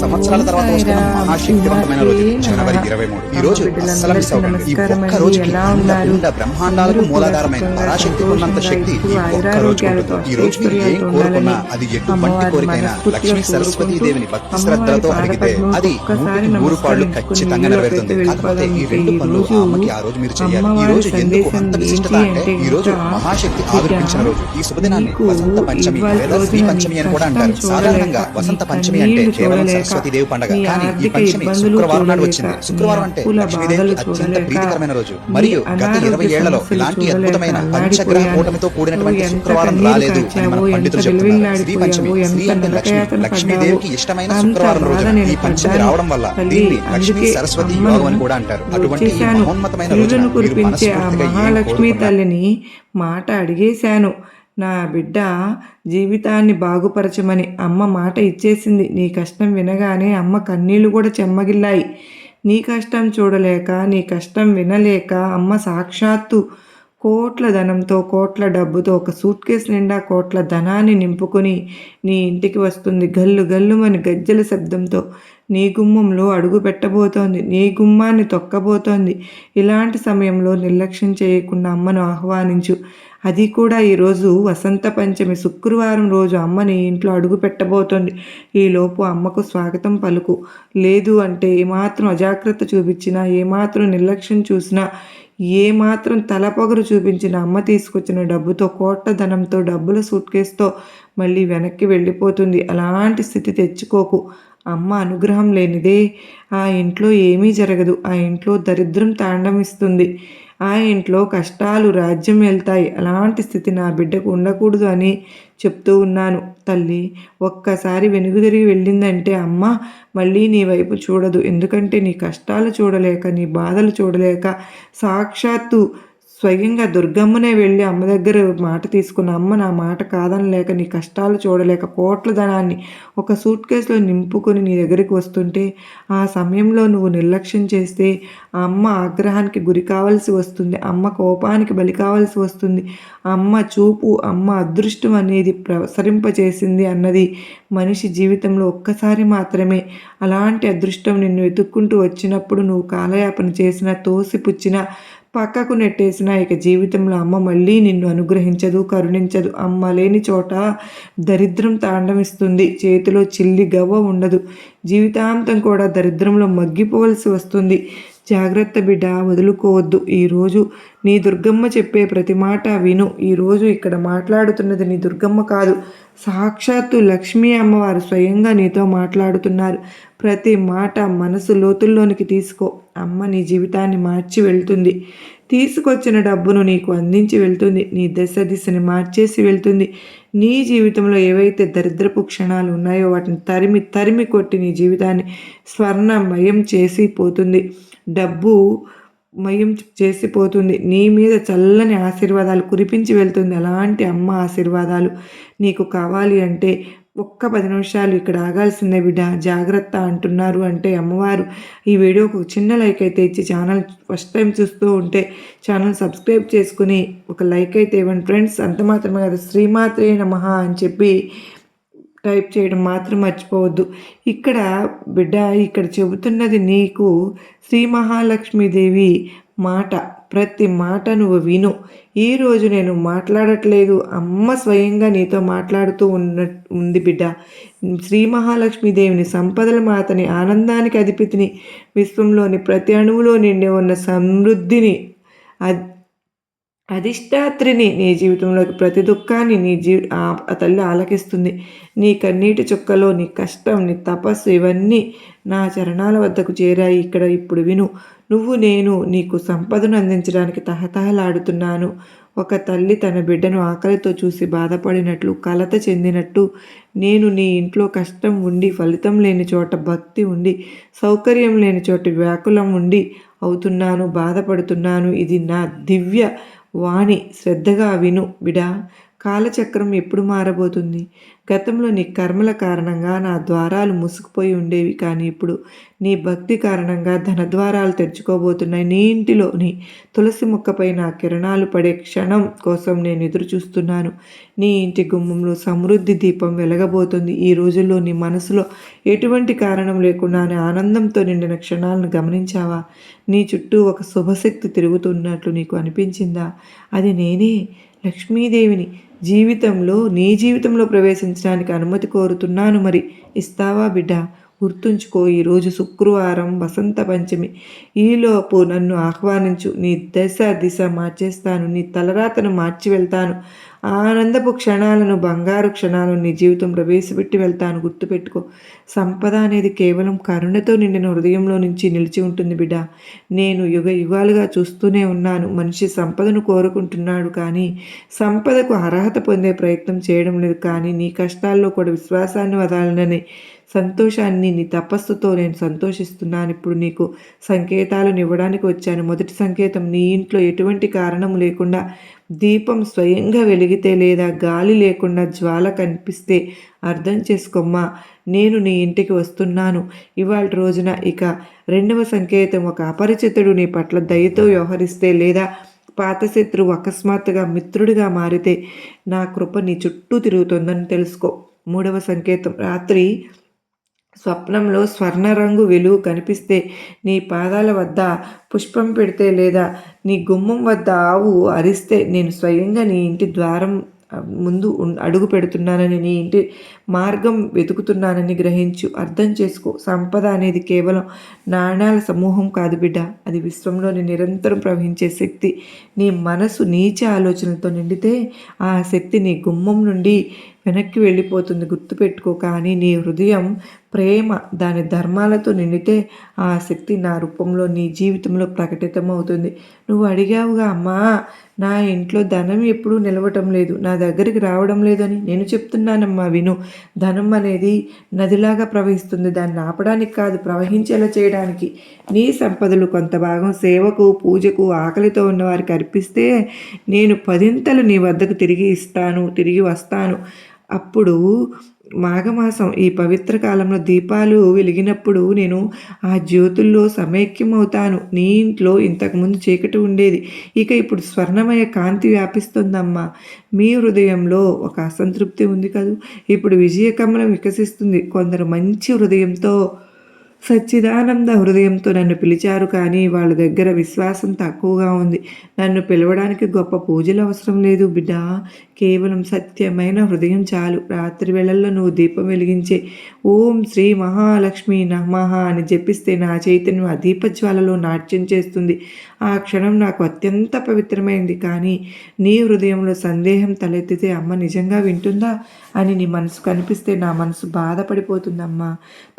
సంవత్సరాల తర్వాత వస్తున్న మహాశక్తివంతమైన రోజు జనవరి 23. ఈ రోజు అస్సలు మిస్ అవ్వకండి. ఈ ఒక్క రోజుకి అండ బ్రహ్మాండాలకు మూలాధారమైన పరాశక్తికి ఉన్నంత శక్తి ఈ ఒక్క రోజు ఉంటుంది. ఈ రోజు మీరు ఏం కోరుకున్నా అది ఎటువంటి కోరికైనా లక్ష్మీ సరస్వతీ దేవిని భక్తి శ్రద్ధలతో అడిగితే అది 100 పాళ్ళు ఖచ్చితంగా నెరవేరుతుంది. కాకపోతే ఈ 2 పనులు ఆ అమ్మకి ఆ రోజు మీరు చేయాలి. ఈ రోజు ఎందుకు అంత విశిష్టత అంటే ఈ రోజు మహాశక్తి ఆవిర్భించిన రోజు. ఈ శుభదినాన్ని వసంత పంచమి లేదా శ్రీ పంచమి అని కూడా అంటారు. సాధారణంగా వసంత పంచమి అంటే కేవలం సరస్వతీదేవి పండుగ. కానీ ఈ పంచమి శుక్రవారం నాడు వచ్చింది. శుక్రవారం అంటే లక్ష్మీదేవికి అత్యంత ప్రీతికరమైన రోజు. మరియు గత 20 ఏళ్లలో ఇలాంటి అద్భుతమైన పంచగ్రహ కూటమితో కూడినటువంటి శుక్రవారం రాలేదు అని మన పండితులు చెప్తున్నారు. శ్రీ పంచమి, శ్రీ అంటే లక్ష్మి, లక్ష్మీదేవికి ఇష్టమైన శుక్రవారం రోజు ఈ పంచమి రావడం వల్ల దీన్ని లక్ష్మీ సరస్వతి యోగం అని కూడా అంటారు. అటువంటి ఈ మహోన్నతమైన రోజున కురిపించే ఆ మహాలక్ష్మి తల్లిని మాట అడిగేశాను. నా బిడ్డ జీవితాన్ని బాగుపరచమని అమ్మ మాట ఇచ్చేసింది. నీ కష్టం వినగానే అమ్మ కన్నీళ్లు కూడా చెమ్మగిల్లాయి. నీ కష్టం చూడలేక, నీ కష్టం వినలేక అమ్మ సాక్షాత్తు కోట్ల ధనంతో, కోట్ల డబ్బుతో, ఒక సూట్ కేసు నిండా కోట్ల ధనాన్ని నింపుకొని నీ ఇంటికి వస్తుంది. గల్లు గల్లుమని గజ్జల శబ్దంతో నీ గుమ్మంలో అడుగు పెట్టబోతోంది. నీ గుమ్మాన్ని తొక్కబోతోంది. ఇలాంటి సమయంలో నిర్లక్ష్యం చేయకుండా అమ్మను ఆహ్వానించు. అది కూడా ఈరోజు వసంత పంచమి శుక్రవారం రోజు అమ్మ నీ ఇంట్లో అడుగు పెట్టబోతోంది. ఈలోపు అమ్మకు స్వాగతం పలుకు. లేదు అంటే ఏమాత్రం అజాగ్రత్త చూపించినా, ఏమాత్రం నిర్లక్ష్యం చూసినా, ఏమాత్రం తలపొగరు చూపించిన అమ్మ తీసుకొచ్చిన డబ్బుతో, కోట్ల ధనంతో, డబ్బుల సూట్ కేసుతో మళ్ళీ వెనక్కి వెళ్ళిపోతుంది. అలాంటి స్థితి తెచ్చుకోకు. అమ్మ అనుగ్రహం లేనిదే ఆ ఇంట్లో ఏమీ జరగదు. ఆ ఇంట్లో దరిద్రం తాండమిస్తుంది. ఆ ఇంట్లో కష్టాలు రాజ్యం వెళ్తాయి. అలాంటి స్థితి నా బిడ్డకు ఉండకూడదు అని చెప్తూ ఉన్నాను. తల్లి ఒక్కసారి వెనుగుదిరిగి వెళ్ళిందంటే అమ్మ మళ్ళీ నీ వైపు చూడదు. ఎందుకంటే నీ కష్టాలు చూడలేక, నీ బాధలు చూడలేక సాక్షాత్తు స్వయంగా దుర్గమ్మనే వెళ్ళి అమ్మ దగ్గర మాట తీసుకున్న అమ్మ నా మాట కాదనలేక, నీ కష్టాలు చూడలేక కోట్ల ధనాన్ని ఒక సూట్ కేసులో నింపుకొని నీ దగ్గరికి వస్తుంటే ఆ సమయంలో నువ్వు నిర్లక్ష్యం చేస్తే అమ్మ ఆగ్రహానికి గురి కావాల్సి వస్తుంది. అమ్మ కోపానికి బలి కావాల్సి వస్తుంది. అమ్మ చూపు, అమ్మ అదృష్టం అనేది ప్రసరింపచేసింది అన్నది మనిషి జీవితంలో ఒక్కసారి మాత్రమే. అలాంటి అదృష్టం నిన్ను వెతుక్కుంటూ వచ్చినప్పుడు నువ్వు కాలయాపన చేసినా, తోసిపుచ్చినా, పక్కకు నెట్టేసిన ఇక జీవితంలో అమ్మ మళ్ళీ నిన్ను అనుగ్రహించదు, కరుణించదు. అమ్మ లేని చోట దరిద్రం తాండవిస్తుంది. చేతిలో చిల్లి గవ్వ ఉండదు. జీవితాంతం కూడా దరిద్రంలో మగ్గిపోవలసి వస్తుంది. జాగ్రత్త బిడ్డ, వదులుకోవద్దు. ఈరోజు నీ దుర్గమ్మ చెప్పే ప్రతి మాట విను. ఈరోజు ఇక్కడ మాట్లాడుతున్నది నీ దుర్గమ్మ కాదు, సాక్షాత్తు లక్ష్మీ అమ్మవారు స్వయంగా నీతో మాట్లాడుతున్నారు. ప్రతి మాట మనసు లోతుల్లోనికి తీసుకో. అమ్మ నీ జీవితాన్ని మార్చి వెళ్తుంది. తీసుకొచ్చిన డబ్బును నీకు అందించి వెళ్తుంది. నీ దిశని మార్చేసి వెళ్తుంది. నీ జీవితంలో ఏవైతే దరిద్రపు క్షణాలు ఉన్నాయో వాటిని తరిమి తరిమి కొట్టి నీ జీవితాన్ని స్వర్ణమయం చేసి పోతుంది. డబ్బు మయం చేసిపోతుంది. నీ మీద చల్లని ఆశీర్వాదాలు కురిపించి వెళ్తుంది. అలాంటి అమ్మ ఆశీర్వాదాలు నీకు కావాలి అంటే ఒక్క 10 నిమిషాలు ఇక్కడ ఆగాల్సిందే బిడ్డ. జాగ్రత్త అంటున్నారు అంటే అమ్మవారు ఈ వీడియోకు చిన్న లైక్ అయితే ఇచ్చి, ఛానల్ ఫస్ట్ టైం చూస్తూ ఉంటే ఛానల్ సబ్స్క్రైబ్ చేసుకుని ఒక లైక్ అయితే ఇవ్వండి ఫ్రెండ్స్. అంత మాత్రమే కాదు, శ్రీమాత్రే నమః అని చెప్పి టైప్ చేయడం మాత్రం మర్చిపోవద్దు. ఇక్కడ బిడ్డ, ఇక్కడ చెబుతున్నది నీకు శ్రీ మహాలక్ష్మీదేవి మాట. ప్రతి మాట నువ్వు విను. ఈరోజు నేను మాట్లాడట్లేదు, అమ్మ స్వయంగా నీతో మాట్లాడుతూ ఉంది బిడ్డ. శ్రీ మహాలక్ష్మీదేవిని, సంపదల మాతని, ఆనందానికి అధిపతిని, విశ్వంలోని ప్రతి అణువులో నిండి ఉన్న సమృద్ధిని, అధిష్టాత్రిని, నీ జీవితంలోకి ప్రతి దుఃఖాన్ని ఆ తల్లి ఆలకిస్తుంది. నీ కన్నీటి చుక్కలో నీ కష్టం, నీ తపస్సు ఇవన్నీ నా చరణాల వద్దకు చేరాయి. ఇక్కడ ఇప్పుడు విను. నువ్వు నేను నీకు సంపదను అందించడానికి తహతహలాడుతున్నాను. ఒక తల్లి తన బిడ్డను ఆకలితో చూసి బాధపడినట్లు, కలత చెందినట్టు నేను నీ ఇంట్లో కష్టం ఉండి, ఫలితం లేని చోట భక్తి ఉండి, సౌకర్యం లేని చోట వ్యాకులం ఉండి అవుతున్నాను, బాధపడుతున్నాను. ఇది నా దివ్య వాణి, శ్రద్ధగా విను బిడా. కాలచక్రం ఎప్పుడు మారబోతుంది? గతంలో నీ కర్మల కారణంగా నా ద్వారాలు మూసుకుపోయి ఉండేవి, కానీ ఇప్పుడు నీ భక్తి కారణంగా ధనద్వారాలు తెరుచుకోబోతున్నాయి. నీ ఇంటిలోని తులసి మొక్కపై నా కిరణాలు పడే క్షణం కోసం నేను ఎదురు చూస్తున్నాను. నీ ఇంటి గుమ్మంలో సమృద్ధి దీపం వెలగబోతుంది. ఈ రోజుల్లో నీ మనసులో ఎటువంటి కారణం లేకుండానే ఆనందంతో నిండిన క్షణాలను గమనించావా? నీ చుట్టూ ఒక శుభశక్తి తిరుగుతున్నట్లు నీకు అనిపించిందా? అది నేనే, లక్ష్మీదేవిని. నీ జీవితంలో ప్రవేశించడానికి అనుమతి కోరుతున్నాను. మరి ఇస్తావా బిడ్డ? గుర్తుంచుకో, ఈరోజు శుక్రవారం, వసంత పంచమి. ఈలోపు నన్ను ఆహ్వానించు. నీ దిశ మార్చేస్తాను. నీ తలరాతను మార్చి వెళ్తాను. ఆనందపు క్షణాలను, బంగారు క్షణాలను నీ జీవితం ప్రవేశపెట్టి వెళ్తాను. గుర్తుపెట్టుకో, సంపద అనేది కేవలం కరుణతో నిండిన హృదయంలో నుంచి నిలిచి ఉంటుంది బిడ్డ. నేను యుగ యుగాలుగా చూస్తూనే ఉన్నాను. మనిషి సంపదను కోరుకుంటున్నాడు, కానీ సంపదకు అర్హత పొందే ప్రయత్నం చేయడం లేదు. కానీ నీ కష్టాల్లో కూడా విశ్వాసాన్ని వదలనని సంతోషాన్ని నీ తపస్సుతో నేను సంతోషిస్తున్నాను. ఇప్పుడు నీకు సంకేతాలను ఇవ్వడానికి వచ్చాను. మొదటి సంకేతం, నీ ఇంట్లో ఎటువంటి కారణం లేకుండా దీపం స్వయంగా వెలిగితే లేదా గాలి లేకుండా జ్వాల కనిపిస్తే అర్థం చేసుకోమ్మా, నేను నీ ఇంటికి వస్తున్నాను ఇవాళ రోజున. ఇక రెండవ సంకేతం, ఒక అపరిచితుడు నీ పట్ల దయతో వ్యవహరిస్తే లేదా పాత శత్రువు అకస్మాత్తుగా మిత్రుడిగా మారితే నా కృప నీ చుట్టూ తిరుగుతుందని తెలుసుకో. మూడవ సంకేతం, రాత్రి స్వప్నంలో స్వర్ణ రంగు వెలుగు కనిపిస్తే, నీ పాదాల వద్ద పుష్పం పెడితే లేదా నీ గుమ్మం వద్ద ఆవు అరిస్తే నేను స్వయంగా నీ ఇంటి ద్వారం ముందు అడుగు పెడుతున్నానని, నీ ఇంటి మార్గం వెతుకుతున్నానని గ్రహించు. అర్థం చేసుకో, సంపద అనేది కేవలం నాణ్యాల సమూహం కాదు బిడ్డ. అది విశ్వంలోని నిరంతరం ప్రవహించే శక్తి. నీ మనసు నీచ ఆలోచనలతో నిండితే ఆ శక్తి నీ గుమ్మం నుండి వెనక్కి వెళ్ళిపోతుంది. గుర్తుపెట్టుకో. కానీ నీ హృదయం ప్రేమ, దాని ధర్మాలతో నిండితే ఆ శక్తి నా రూపంలో నీ జీవితంలో ప్రకటితమవుతుంది. నువ్వు అడిగావుగా, అమ్మా నా ఇంట్లో ధనం ఎప్పుడూ నిలవటం లేదు, నా దగ్గరికి రావడం లేదని. నేను చెప్తున్నానమ్మా విను. ధనం అనేది నదిలాగా ప్రవహిస్తుంది. దాన్ని ఆపడానికి కాదు, ప్రవహించేలా చేయడానికి. నీ సంపదలు కొంత భాగం సేవకు, పూజకు, ఆకలితో ఉన్న వారికి అర్పిస్తే నేను 10ంతలు నీ వద్దకు తిరిగి వస్తాను. అప్పుడు మాఘమాసం ఈ పవిత్ర కాలంలో దీపాలు వెలిగినప్పుడు నేను ఆ జ్యోతుల్లో సమైక్యమవుతాను. నీ ఇంట్లో ఇంతకుముందు చీకటి ఉండేది, ఇక ఇప్పుడు స్వర్ణమయ కాంతి వ్యాపిస్తుందమ్మా. మీ హృదయంలో ఒక అసంతృప్తి ఉంది కదూ, ఇప్పుడు విజయకమలం వికసిస్తుంది. కొందరు మంచి హృదయంతో, సచ్చిదానంద హృదయంతో నన్ను పిలిచారు, కానీ వాళ్ళ దగ్గర విశ్వాసం తక్కువగా ఉంది. నన్ను పిలవడానికి గొప్ప పూజలు అవసరం లేదు బిడ్డ, కేవలం సత్యమైన హృదయం చాలు. రాత్రి వేళల్లో నువ్వు దీపం వెలిగించే ఓం శ్రీ మహాలక్ష్మి నమః అని జపిస్తే నా చైతన్యం ఆ దీపజ్వాలలో నాట్యం చేస్తుంది. ఆ క్షణం నాకు అత్యంత పవిత్రమైంది. కానీ నీ హృదయంలో సందేహం తలెత్తితే, అమ్మ నిజంగా వింటుందా అని నీ మనసు కనిపిస్తే నా మనసు బాధపడిపోతుందమ్మా.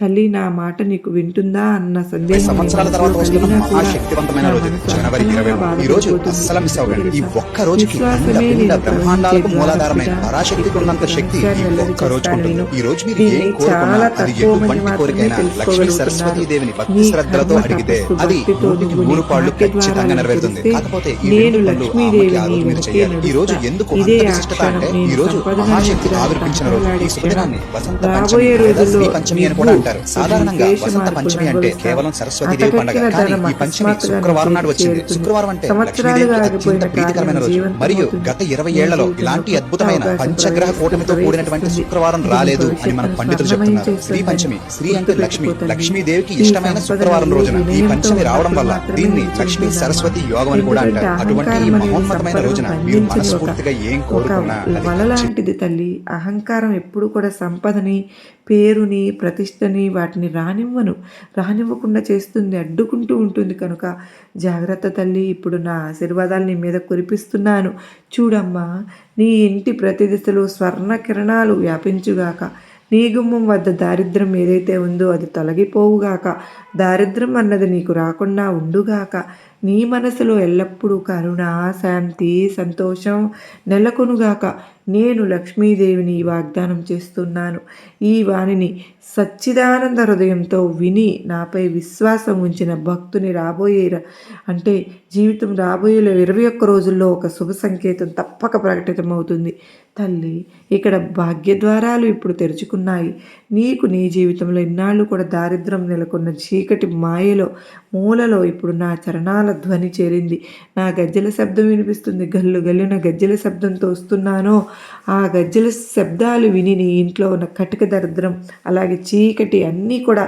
తల్లి, నా మాట నీకు వింటుందా అన్న సందేహం సంవత్సరాల తర్వాత వస్తున్న మహాశక్తివంతమైన రోజు జనవరి 23. ఈ రోజు అస్సలు మిస్ అవ్వకండి. ఈ ఒక్క రోజుకి బ్రహ్మాండాలకు మూలాధారమైన పరాశక్తికి ఉన్నంత శక్తి ఈ ఒక్క రోజు ఉంటుంది. ఈ రోజు మీరు ఏం కోరుకున్నా, అది ఎటువంటి కోరికైనా లక్ష్మీ సరస్వతీ దేవిని భక్తి శ్రద్ధలతో అడిగితే అది 100కి 100 ఖచ్చితంగా నెరవేరుతుంది. కాకపోతే ఈ రోజు మీరు చేయాలి. ఈ రోజు ఎందుకు అంత విశిష్టత అంటే, ఈ రోజు మహాశక్తి ఆవిర్భించిన రోజు. ఈ శుభదినాన్ని వసంత పంచమి లేదా శ్రీ పంచమి అని కూడా అంటారు. సాధారణంగా వసంత పంచమి అంటే కేవలం సరస్వతీదేవి పండుగ, కానీ ఈ పంచమి శుక్రవారం నాడు వచ్చింది. శుక్రవారం అంటే లక్ష్మీదేవికి అత్యంత ప్రీతికరమైన రోజు. మరియు గత 20 ఏళ్లలో ఇలాంటి అద్భుతమైన పంచగ్రహ కూటమితో కూడినటువంటి శుక్రవారం రాలేదు అని మన పండితులు చెప్తున్నారు. శ్రీ పంచమి, శ్రీ అంటే లక్ష్మి, లక్ష్మీదేవికి ఇష్టమైన శుక్రవారం రోజున ఈ పంచమి రావడం వల్ల దీన్ని లక్ష్మీ సరస్వతి యోగం అని కూడా అంటారు. అటువంటి ఈ మహోన్నతమైన రోజున మీరు మనస్ఫూర్తిగా ఏం కోరుకున్నా వలలాంటిది తల్లి. అహంకారం ఎప్పుడు కూడా సంపదని, పేరుని, ప్రతిష్టని వాటిని రానివ్వకుండా చేస్తుంది, అడ్డుకుంటూ ఉంటుంది. కనుక జాగ్రత్త తల్లి. ఇప్పుడు నా ఆశీర్వాదాలు నీ మీద కురిపిస్తున్నాను. చూడమ్మా, నీ ఇంటి ప్రతి దిశలో స్వర్ణ కిరణాలు వ్యాపించుగాక. నీ గుమ్మం వద్ద దారిద్ర్యం ఏదైతే ఉందో అది తొలగిపోవుగాక. దారిద్ర్యం అన్నది నీకు రాకుండా ఉండుగాక. నీ మనసులో ఎల్లప్పుడూ కరుణ, శాంతి, సంతోషం నెలకొనుగాక. నేను లక్ష్మీదేవిని వాగ్దానం చేస్తున్నాను. ఈ వాణిని సచ్చిదానంద హృదయంతో విని నాపై విశ్వాసం ఉంచిన భక్తుని జీవితం రాబోయే 21 రోజుల్లో ఒక శుభ సంకేతం తప్పక ప్రకటితమవుతుంది. తల్లి, ఇక్కడ భాగ్యద్వారాలు ఇప్పుడు తెరుచుకున్నాయి. నీకు నీ జీవితంలో ఇన్నాళ్ళు కూడా దారిద్ర్యం నెలకొన్న చీకటి మాయలో మూలలో ఇప్పుడు నా చరణాల ధ్వని చేరింది. నా గజ్జెల శబ్దం వినిపిస్తుంది. గల్లు గల్లున గజ్జెల శబ్దంతో వస్తున్నానో ఆ గజ్జెల శబ్దాలు విని నీ ఇంట్లో ఉన్న కటిక దరిద్రం అలాగే చీకటి అన్నీ కూడా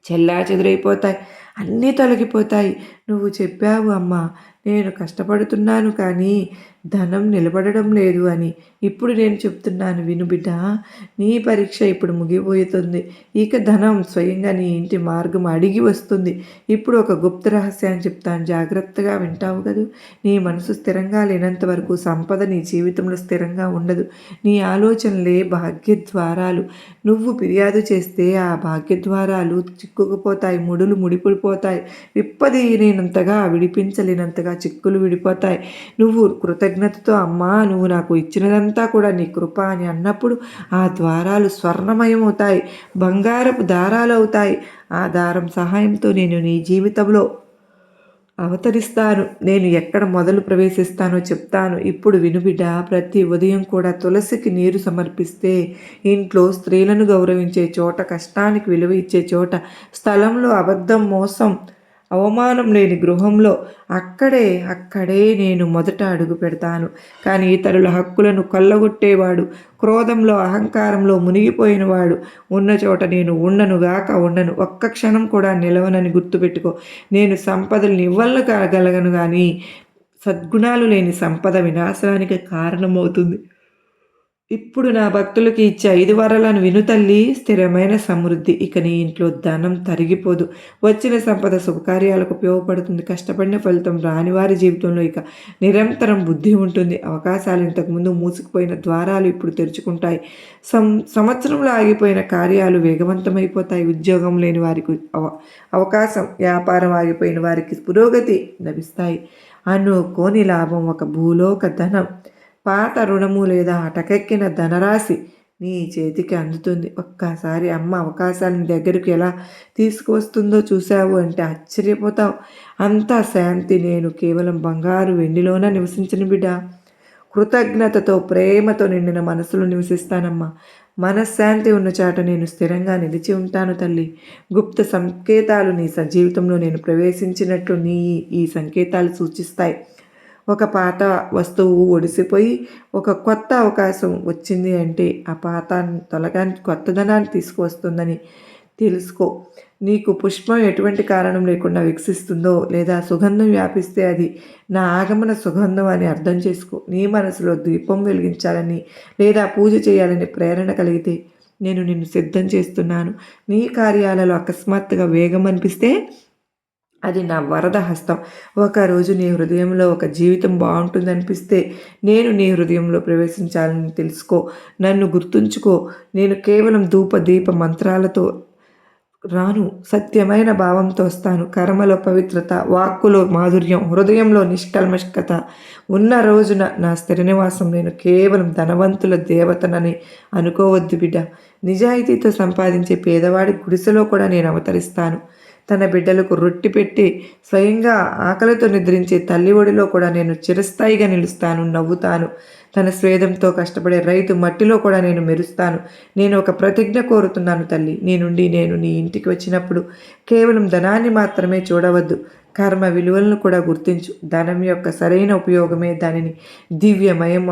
చెల్లాచెదురైపోతాయి. అన్నీ తొలగిపోతాయి. నువ్వు చెప్పావు అమ్మా, నేను కష్టపడుతున్నాను కానీ ధనం నిలబడడం లేదు అని. ఇప్పుడు నేను చెప్తున్నాను విను బిడ్డ, నీ పరీక్ష ఇప్పుడు ముగిపోతుంది. ఇక ధనం స్వయంగా నీ ఇంటి మార్గం అడిగి వస్తుంది. ఇప్పుడు ఒక గుప్త రహస్యాన్ని చెప్తాను, జాగ్రత్తగా వింటావు కదూ. నీ మనసు స్థిరంగా లేనంత వరకు సంపద నీ జీవితంలో స్థిరంగా ఉండదు. నీ ఆలోచనలే భాగ్యద్వారాలు. నువ్వు ఫిర్యాదు చేస్తే ఆ భాగ్యద్వారాలు చిక్కుకుపోతాయి, ముడులు ముడిపడిపోతాయి, విప్పదీయలేనంతగా విడిపించలేనంతగా చిక్కులు విడిపోతాయి. నువ్వు కృతజ్ఞతతో అమ్మా, నువ్వు నాకు ఇచ్చినదంతా కూడా నీ కృప అని అన్నప్పుడు ఆ ద్వారాలు స్వర్ణమయమవుతాయి, బంగారపు దారాలు అవుతాయి. ఆ దారం సహాయంతో నేను నీ జీవితంలో అవతరిస్తాను. నేను ఎక్కడ మొదలు ప్రవేశిస్తానో చెప్తాను. ఇప్పుడు వినుబిడ్డ, ప్రతి ఉదయం కూడా తులసికి నీరు సమర్పిస్తే ఇంట్లో స్త్రీలను గౌరవించే చోట, కష్టానికి విలువ ఇచ్చే చోట, స్థలంలో అబద్ధం, మోసం, అవమానం లేని గృహంలో అక్కడే నేను మొదట అడుగు పెడతాను. కానీ ఇతరుల హక్కులను కొల్లగొట్టేవాడు, క్రోధంలో అహంకారంలో మునిగిపోయినవాడు ఉన్న చోట నేను ఉండను. ఒక్క క్షణం కూడా నిలవనని గుర్తుపెట్టుకో. నేను సంపదలు ఇవ్వగలను కానీ సద్గుణాలు లేని సంపద వినాశనానికి కారణమవుతుంది. ఇప్పుడు నా భక్తులకి ఇచ్చే 5 వరాలను విను తల్లి. స్థిరమైన సమృద్ధి. ఇక నీ ఇంట్లో ధనం తరిగిపోదు. వచ్చిన సంపద శుభకార్యాలకు ఉపయోగపడుతుంది. కష్టపడిన ఫలితం రాని వారి జీవితంలో ఇక నిరంతరం బుద్ధి ఉంటుంది. అవకాశాలు ఇంతకుముందు మూసుకుపోయిన ద్వారాలు ఇప్పుడు తెరుచుకుంటాయి. సంవత్సరంలో ఆగిపోయిన కార్యాలు వేగవంతమైపోతాయి. ఉద్యోగం లేని వారికి అవకాశం, వ్యాపారం ఆగిపోయిన వారికి పురోగతి లభిస్తాయి. అనుకోని లాభం, ఒక భూలోక ధనం, పాత రుణము లేదా అటకెక్కిన ధనరాశి నీ చేతికి అందుతుంది. ఒక్కసారి అమ్మ అవకాశాన్ని దగ్గరికి ఎలా తీసుకువస్తుందో చూసావు అంటే ఆశ్చర్యపోతావు. అంతా శాంతి. నేను కేవలం బంగారు వెండిలోన నివసించిన బిడ్డ. కృతజ్ఞతతో, ప్రేమతో నిండిన మనసులో నివసిస్తానమ్మా. మనశ్శాంతి ఉన్న చాట నేను స్థిరంగా నిలిచి ఉంటాను తల్లి. గుప్త సంకేతాలు నీ జీవితంలో నేను ప్రవేశించినట్లు ఈ సంకేతాలు సూచిస్తాయి. ఒక పాత వస్తువు ఒడిసిపోయి ఒక కొత్త అవకాశం వచ్చింది అంటే ఆ పాతాన్ని తొలగానికి కొత్తదనాన్ని తీసుకువస్తుందని తెలుసుకో. నీకు పుష్పం ఎటువంటి కారణం లేకుండా వికసిస్తుందో లేదా సుగంధం వ్యాపిస్తే అది నా ఆగమన సుగంధం అని అర్థం చేసుకో. నీ మనసులో దీపం వెలిగించాలని లేదా పూజ చేయాలని ప్రేరణ కలిగితే నేను నిన్ను సిద్ధం చేస్తున్నాను. నీ కార్యాలలో అకస్మాత్తుగా వేగం అనిపిస్తే అది నా వరద హస్తం. ఒకరోజు నీ హృదయంలో ఒక జీవితం బాగుంటుందనిపిస్తే నేను నీ హృదయంలో ప్రవేశించాలని తెలుసుకో. నన్ను గుర్తుంచుకో. నేను కేవలం దీప మంత్రాలతో రాను, సత్యమైన భావంతో వస్తాను. కర్మలో పవిత్రత, వాక్కులో మాధుర్యం, హృదయంలో నిష్కల్మషకత ఉన్న రోజున నా స్థిర నివాసం. నేను కేవలం ధనవంతుల దేవతనని అనుకోవద్దు బిడ్డ. నిజాయితీతో సంపాదించే పేదవాడి గుడిసెలో కూడా నేను అవతరిస్తాను. తన బిడ్డలకు రొట్టి పెట్టి స్వయంగా ఆకలితో నిద్రించే తల్లి ఒడిలో కూడా నేను చిరస్థాయిగా నిలుస్తాను, నవ్వుతాను. తన స్వేదంతో కష్టపడే రైతు మట్టిలో కూడా నేను మెరుస్తాను. నేను ఒక ప్రతిజ్ఞ కోరుతున్నాను తల్లి. నేను నీ ఇంటికి వచ్చినప్పుడు కేవలం ధనాన్ని మాత్రమే చూడవద్దు, కర్మ విలువలను కూడా గుర్తించు. ధనం యొక్క సరైన ఉపయోగమే దానిని దివ్యమయం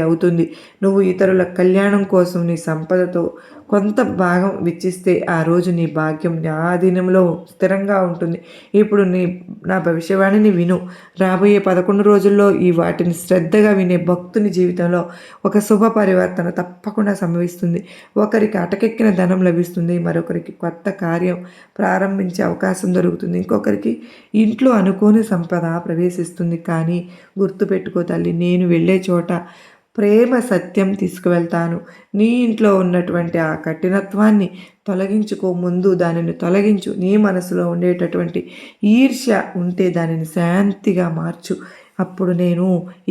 అవుతుంది. నువ్వు ఇతరుల కళ్యాణం కోసం నీ సంపదతో కొంత భాగం వెచ్చిస్తే ఆ రోజు నీ భాగ్యం నా ఆధీనంలో స్థిరంగా ఉంటుంది. ఇప్పుడు నా భవిష్యవాణిని విను. రాబోయే 11 రోజుల్లో ఈ వాటిని శ్రద్ధగా వినే భక్తుని జీవితంలో ఒక శుభ పరివర్తన తప్పకుండా సంభవిస్తుంది. ఒకరికి అటకెక్కిన ధనం లభిస్తుంది, మరొకరికి కొత్త కార్యం ప్రారంభించే అవకాశం దొరుకుతుంది, ఇంకొకరికి ఇంట్లో అనుకోని సంపద ప్రవేశిస్తుంది. కానీ గుర్తుపెట్టుకో తల్లి, నేను వెళ్ళే చోట ప్రేమ సత్యం తీసుకువెళ్తాను. నీ ఇంట్లో ఉన్నటువంటి ఆ కఠినత్వాన్ని తొలగించుకో. ముందు దానిని తొలగించు. నీ మనసులో ఉండేటటువంటి ఈర్ష్య ఉంటే దానిని శాంతిగా మార్చు. అప్పుడు నేను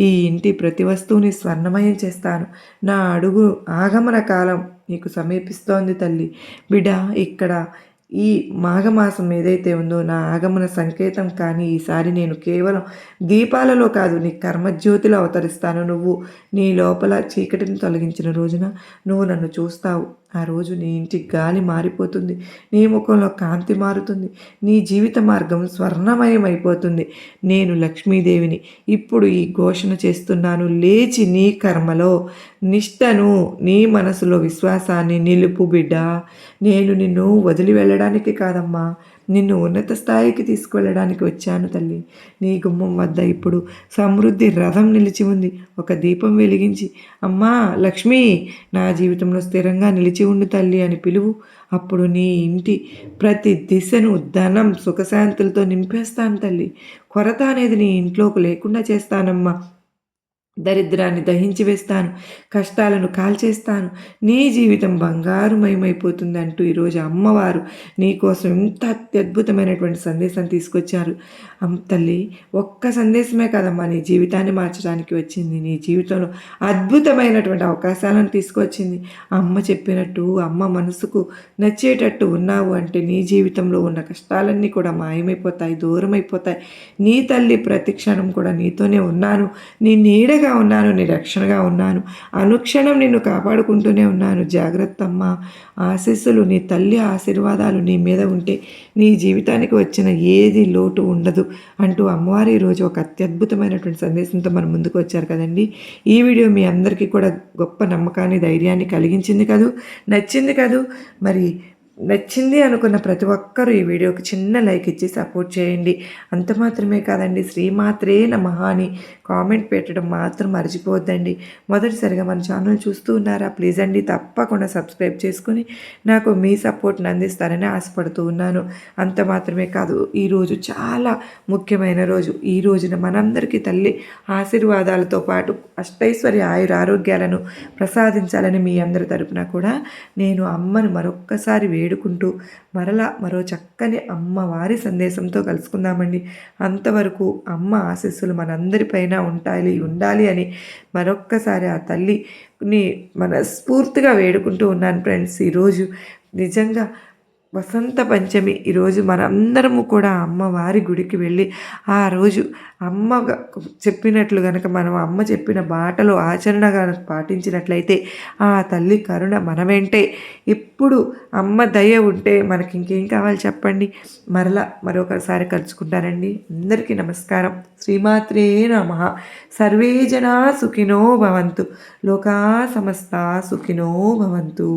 ఈ ఇంటి ప్రతి వస్తువుని స్వర్ణమయం చేస్తాను. నా అడుగు ఆగమన కాలం నీకు సమీపిస్తోంది తల్లి. బిడ్డ, ఇక్కడ ఈ మాఘమాసం ఏదైతే ఉందో నా ఆగమన సంకేతం. కానీ ఈసారి నేను కేవలం దీపాలలో కాదు, నీ కర్మజ్యోతిలో అవతరిస్తాను. నువ్వు నీ లోపల చీకటిని తొలగించిన రోజున నువ్వు నన్ను చూస్తావు. ఆ రోజు నీ ఇంటి గాలి మారిపోతుంది, నీ ముఖంలో కాంతి మారుతుంది, నీ జీవిత మార్గం స్వర్ణమయమైపోతుంది. నేను లక్ష్మీదేవిని ఇప్పుడు ఈ ఘోషణ చేస్తున్నాను. లేచి నీ కర్మలో నిష్టను, నీ మనసులో విశ్వాసాన్ని నిలుపు బిడ్డ. నేను నిన్ను వదిలి వెళ్ళడానికి కాదమ్మా, నిన్ను ఉన్నత స్థాయికి తీసుకువెళ్ళడానికి వచ్చాను తల్లి. నీ గుమ్మం వద్ద ఇప్పుడు సమృద్ధి రథం నిలిచి ఉంది. ఒక దీపం వెలిగించి, అమ్మా లక్ష్మి, నా జీవితంలో స్థిరంగా నిలిచి ఉండు తల్లి అని పిలువు. అప్పుడు నీ ఇంటి ప్రతి దిశను ధనం సుఖశాంతులతో నింపేస్తాను తల్లి. కొరత అనేది నీ ఇంట్లోకి లేకుండా చేస్తానమ్మా. దరిద్రాన్ని దహించి వేస్తాను, కష్టాలను కాల్చేస్తాను, నీ జీవితం బంగారుమయమైపోతుంది అంటూ ఈరోజు అమ్మవారు నీకోసం ఇంత అత్యద్భుతమైనటువంటి సందేశం తీసుకొచ్చారు. తల్లి, ఒక్క సందేశమే కదమ్మా నీ జీవితాన్ని మార్చడానికి వచ్చింది. నీ జీవితంలో అద్భుతమైనటువంటి అవకాశాలను తీసుకొచ్చింది. అమ్మ చెప్పినట్టు, అమ్మ మనసుకు నచ్చేటట్టు ఉన్నావు అంటే నీ జీవితంలో ఉన్న కష్టాలన్నీ కూడా మాయమైపోతాయి, దూరమైపోతాయి. నీ తల్లి ప్రతి క్షణం కూడా నీతోనే ఉన్నాను, నీ నీడగా ఉన్నాను, నీ రక్షణగా ఉన్నాను, అనుక్షణం నిన్ను కాపాడుకుంటూనే ఉన్నాను. జాగ్రత్త అమ్మా. ఆశీస్సులు, నీ తల్లి ఆశీర్వాదాలు నీ మీద ఉంటే నీ జీవితానికి వచ్చిన ఏది లోటు ఉండదు అంటూ అమ్మవారి ఈరోజు ఒక అత్యద్భుతమైనటువంటి సందేశంతో మన ముందుకు వచ్చారు కదండి. ఈ వీడియో మీ అందరికీ కూడా గొప్ప నమ్మకాన్ని, ధైర్యాన్ని కలిగించింది కదూ, నచ్చింది కదూ. మరి నచ్చింది అనుకున్న ప్రతి ఒక్కరూ ఈ వీడియోకి చిన్న లైక్ ఇచ్చి సపోర్ట్ చేయండి. అంత మాత్రమే కాదండి, శ్రీమాత్రే నమః అని కామెంట్ పెట్టడం మాత్రం మర్చిపోవద్దండి. మొదటిసారిగా మన ఛానల్ చూస్తూ ఉన్నారా? ప్లీజ్ అండి, తప్పకుండా సబ్స్క్రైబ్ చేసుకుని నాకు మీ సపోర్ట్ని అందిస్తారని ఆశపడుతూ ఉన్నాను. అంత మాత్రమే కాదు, ఈరోజు చాలా ముఖ్యమైన రోజు. ఈ రోజున మనందరికీ తల్లి ఆశీర్వాదాలతో పాటు అష్టైశ్వర్య ఆయురారోగ్యాలను ప్రసాదించాలని మీ అందరి తరపున కూడా నేను అమ్మను మరొక్కసారి వేడుకుంటూ మరో చక్కని అమ్మవారి సందేశంతో కలుసుకుందామండి. అంతవరకు అమ్మ ఆశీస్సులు మనందరిపైన ఉండాలి అని మరొక్కసారి ఆ తల్లిని మనస్ఫూర్తిగా వేడుకుంటూ ఉన్నాను ఫ్రెండ్స్. ఈరోజు నిజంగా వసంత పంచమి. ఈరోజు మనందరము కూడా అమ్మవారి గుడికి వెళ్ళి ఆ రోజు అమ్మ చెప్పినట్లు కనుక మనం అమ్మ చెప్పిన బాటలో ఆచరణగా పాటించినట్లయితే ఆ తల్లి కరుణ మన వెంటే ఎప్పుడు అమ్మ దయ ఉంటే మనకి ఇంకేం కావాలి చెప్పండి. మరొకసారి కలుసుకుంటానండి. అందరికీ నమస్కారం. శ్రీమాత్రే నమః. సర్వే జనా సుఖినో భవంతు. లోకా సమస్తా సుఖినో భవంతు.